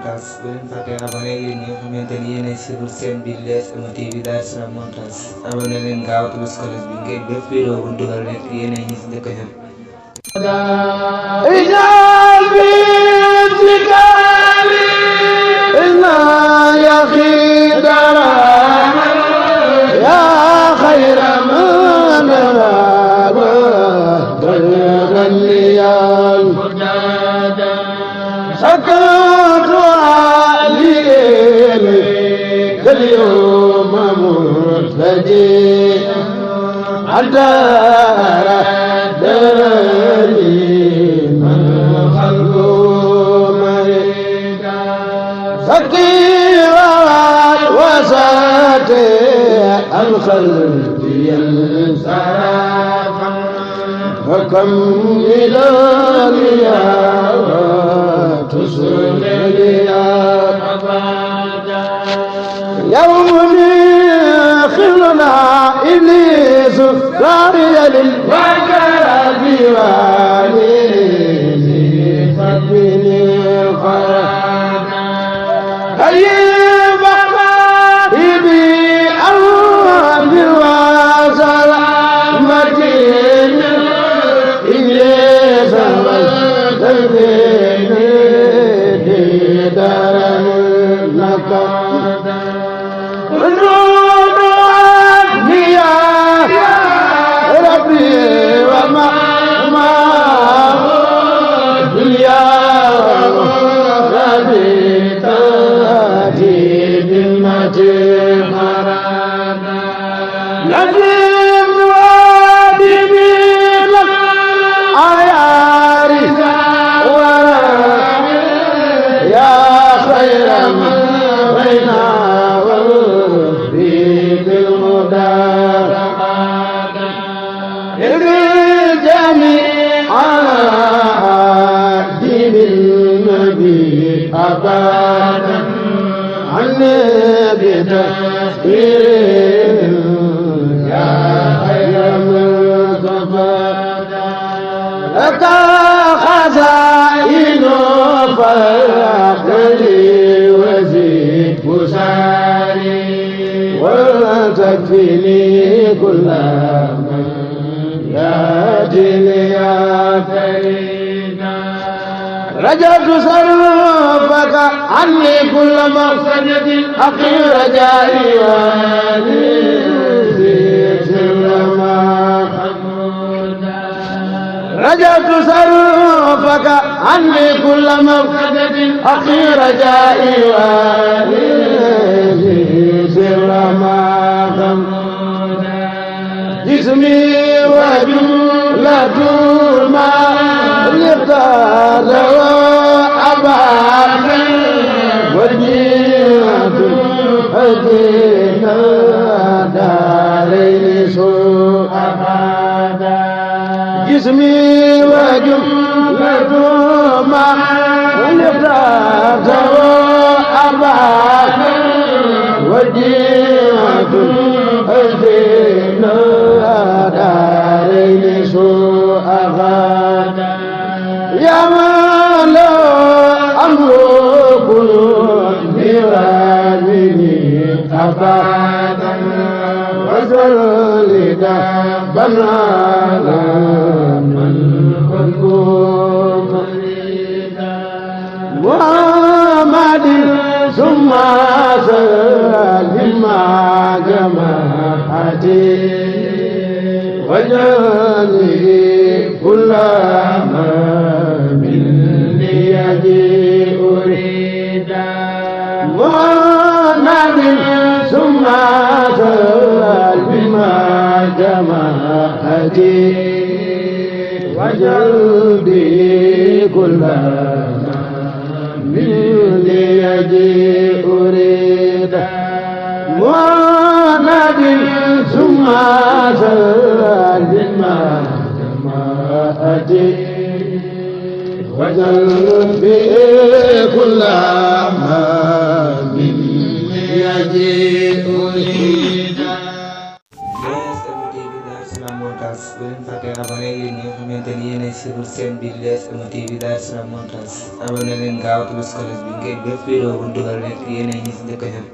montage bu leen fàtte abonné yéen ñi nga xamante ni yéen ay suivre seen biir LSM TV Dar Salam montage abonné leen gaaw te bës cloche bi ngeen bépp vidéo bu dugal rek yéen a ñi si njëkk a jot. اليوم مرتدي عدار داري من خلقه مريدا فقير وساتي الخلق ينصرف فكم إلى تصلي يا يوم خلنا إبليس راعيا للوكر ديواني فبني الخراب هيب خائبي أرض وسلامتين إبليس والتبين دار النكر أبدا عني بتسخير يا خير مصطفى لك خزائن فاخري وزيد بشاري ولا تكفيني كل من ياتي يا فريد رجعت صرفك عني كل مقصد أخي رجائي رجعت صرفك عني كل مقصد أخي رجائي سر ما جسمي وجملة ما لقد أبعد وجيت أدينا دارين سوء أبدا جسمي وجملة ما لقد أبعد وجيت أدينا دارين سوء أبدا يا من لا أمر قلوب بوالدي أبدا وزلد بنانا من خلقه محمد ثم سلم جماعتي وجعله كل ما مني يجي أريد محمد ثم سلم جماعتي وجلبي كل ما مني يجي أريد محمد ثم سلم جماعتي وجلبي كل ما مني يجي أريد LSM TV Dar Salam montage bu leen fàtte abonné yéen ñi nga xamante ni yéen ay suivre seen bi LSM TV Darou Salam Montage abonné leen gaaw te bës cloche bi ngir bépp vidéo bu ñu dugal rek yéen a ngi si njëkk a jot